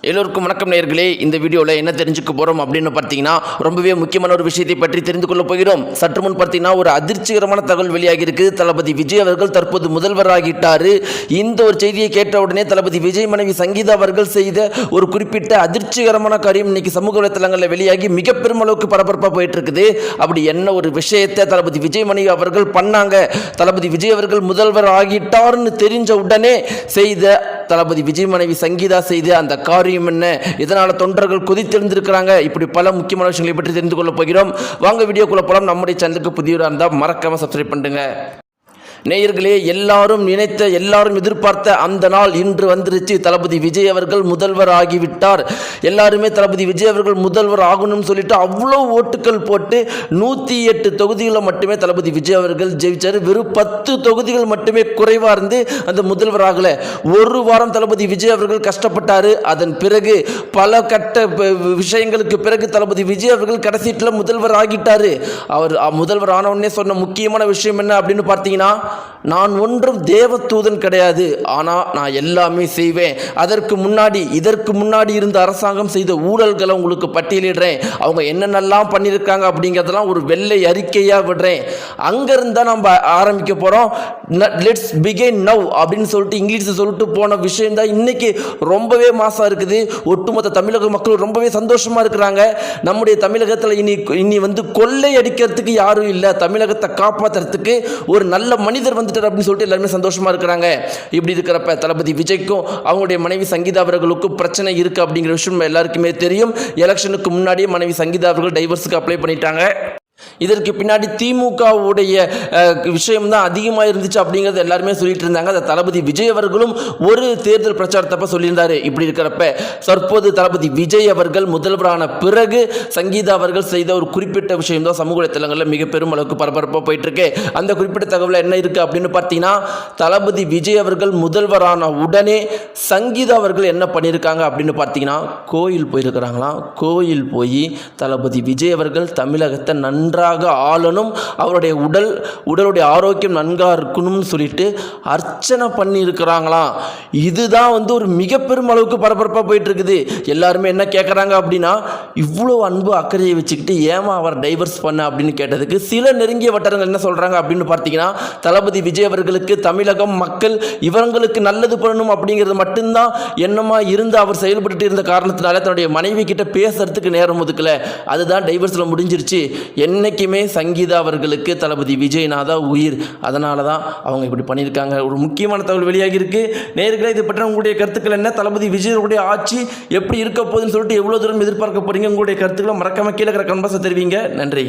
எல்லோருக்கும் வணக்கம் நேயர்களே. இந்த வீடியோவில் என்ன தெரிஞ்சுக்க போகிறோம் அப்படின்னு பார்த்தீங்கன்னா, ரொம்பவே முக்கியமான ஒரு விஷயத்தை பற்றி தெரிந்து கொள்ள போகிறோம். சற்று முன் பார்த்தீங்கன்னா ஒரு அதிர்ச்சிகரமான தகவல் வெளியாகி இருக்கு. தளபதி விஜய் அவர்கள் தற்போது முதல்வராகிட்டார். இந்த ஒரு செய்தியை கேட்ட உடனே தளபதி விஜய் மனைவி சங்கீதா அவர்கள் செய்த ஒரு குறிப்பிட்ட அதிர்ச்சிகரமான காரியம் இன்னைக்கு சமூக வலைத்தளங்களில் வெளியாகி மிக பெருமளவுக்கு பரபரப்பாக போயிட்டு இருக்குது. அப்படி என்ன ஒரு விஷயத்தை தளபதி விஜய் மனைவி அவர்கள் பண்ணாங்க, தளபதி விஜய் அவர்கள் முதல்வர் ஆகிட்டார்னு தெரிஞ்ச உடனே செய்த தளபதி விஜய் மனைவி சங்கீதா செய்த அந்த காரியம் என்ன, இதனால தொண்டர்கள் கொதித்தெழுந்திருக்கிறாங்க, இப்படி பல முக்கியமான விஷயங்களை பற்றி தெரிந்து கொள்ள போகிறோம். வாங்க வீடியோக்குள்ள போலாம். நம்முடைய சேனலுக்கு புதியவராக இருந்தால் மறக்காம சப்ஸ்கிரைப் பண்ணுங்க. நேயர்களே, எல்லாரும் நினைத்த, எல்லாரும் எதிர்பார்த்த அந்த நாள் இன்று வந்துருச்சு. தளபதி விஜய் அவர்கள் முதல்வர் ஆகிவிட்டார். எல்லாருமே தளபதி விஜய் அவர்கள் முதல்வர் ஆகணும்னு சொல்லிட்டு அவ்வளோ ஓட்டுக்கள் போட்டு 108 தொகுதிகளை மட்டுமே தளபதி விஜய் அவர்கள் ஜெயிச்சார். வெறும் 10 தொகுதிகள் மட்டுமே குறைவாக இருந்து அந்த முதல்வர் ஆகல. ஒரு வாரம் தளபதி விஜய் அவர்கள் கஷ்டப்பட்டார். அதன் பிறகு பல கட்ட விஷயங்களுக்கு பிறகு தளபதி விஜய் அவர்கள் கடைசீட்டில் முதல்வர் ஆகிட்டார். அவர் முதல்வர் ஆனவுடனே சொன்ன முக்கியமான விஷயம் என்ன அப்படின்னு பார்த்தீங்கன்னா, நான் ஒன்றும் தேவதூதன் கிடையாது, ஆனால் நான் எல்லாமே செய்வேன். இதற்கு முன்னாடி இருந்த அரசாங்கம் செய்த ஊழல்களை உங்களுக்கு பட்டியலிடுறேன். அவங்க என்னென்னலாம் பண்ணியிருக்காங்க அப்படிங்கிறதெல்லாம் ஒரு வெள்ளை அறிக்கையாக விடுறேன். அங்கேருந்து தான் நம்ம ஆரம்பிக்க போகிறோம். லெட்ஸ் பிகின் நவ் அப்படின்னு சொல்லிட்டு இங்கிலீஷில் சொல்லிட்டு போன விஷயம் தான் இன்னைக்கு ரொம்பவே மாசாக இருக்குது. ஒட்டுமொத்த தமிழக மக்கள் ரொம்பவே சந்தோஷமாக இருக்கிறாங்க. நம்முடைய தமிழகத்தில் இனி கொள்ளை அடிக்கிறதுக்கு யாரும் இல்லை, தமிழகத்தை காப்பாற்றுறதுக்கு ஒரு நல்ல மனிதர் வந்துட்டார் அப்படின்னு சொல்லிட்டு எல்லாருமே சந்தோஷமா இருக்கிறாங்க. இப்படி இருக்கிறப்ப தளபதி விஜய்க்கும் அவங்களுடைய மனைவி சங்கீதா அவர்களுக்கும் பிரச்சனை இருக்கு அப்படிங்கிற விஷயம் எல்லாருக்குமே தெரியும். எலெக்ஷனுக்கு முன்னாடியே மனைவி சங்கீதா அவர்கள் டைவர்ஸுக்கு அப்ளை பண்ணிட்டாங்க. இதற்கு பின்னாடி திமுகவுடைய விஷயம் தான் அதிகமாக இருந்துச்சு அப்படிங்கிறது எல்லாருமே சொல்லிட்டு இருந்தாங்க. அதை தளபதி விஜய் அவர்களும் ஒரு தேர்தல் பிரச்சாரத்தப்ப சொல்லியிருந்தாரு. இப்படி இருக்கிறப்ப தற்போது தளபதி விஜய் அவர்கள் முதல்வரான பிறகு சங்கீதா அவர்கள் செய்த ஒரு குறிப்பிட்ட விஷயம் தான் சமூக வலைத்தளங்களில் மிக பெரும் அளவுக்கு பரபரப்பாக போயிட்டு இருக்கு. அந்த குறிப்பிட்ட தகவல் என்ன இருக்கு அப்படின்னு பார்த்தீங்கன்னா, தளபதி விஜய் அவர்கள் முதல்வரான உடனே சங்கீதா அவர்கள் என்ன பண்ணியிருக்காங்க அப்படின்னு பார்த்தீங்கன்னா, கோயில் போயிருக்கிறாங்களாம். கோயில் போய் தளபதி விஜய் அவர்கள் தமிழகத்தை நன்றாக ஆளணும், அவருடைய உடலுடைய ஆரோக்கியம் நன்றாக இருக்கணும்னு சொல்லிட்டு அர்ச்சனை பண்ணி இருக்கிறாங்களாம். இதுதான் ஒரு மிக பெரும் அளவுக்கு பரபரப்பாக போயிட்டு இருக்குது. எல்லாருமே என்ன கேட்குறாங்க அப்படின்னா, இவ்வளோ அன்பு அக்கறையை வச்சுக்கிட்டு ஏமா அவர் டைவர்ஸ் பண்ண அப்படின்னு கேட்டதுக்கு சில நெருங்கிய வட்டாரங்கள் என்ன சொல்கிறாங்க அப்படின்னு பார்த்தீங்கன்னா, தளபதி விஜய் அவர்களுக்கு தமிழகம் மக்கள் இவங்களுக்கு நல்லது பண்ணணும் அப்படிங்கிறது மட்டும்தான் எண்ணமா இருந்து அவர் செயல்பட்டு இருந்த காரணத்தினால தன்னுடைய மனைவி கிட்ட பேசுறதுக்கு நேரம் ஒதுக்கல. அதுதான் டைவர்ஸில் முடிஞ்சிருச்சு. என்னைக்குமே சங்கீதா அவர்களுக்கு தளபதி விஜய்நாதா உயிர். அதனால தான் அவங்க இப்படி பண்ணியிருக்காங்க. ஒரு முக்கியமான தகவல் வெளியாகி இருக்கு. நேயர்களே, இதை பற்றி உங்களுடைய கருத்துக்கள் என்ன? தளபதி விஜயுடைய ஆட்சி எப்படி இருக்க போகுதுன்னு சொல்லிட்டு எவ்வளோ தூரம் எதிர்பார்க்க போறீங்க? உங்களுடைய கருத்துக்களை மறக்காம கீழே கமெண்ட் பாக்ஸ்ல தெரிவிங்க. நன்றி.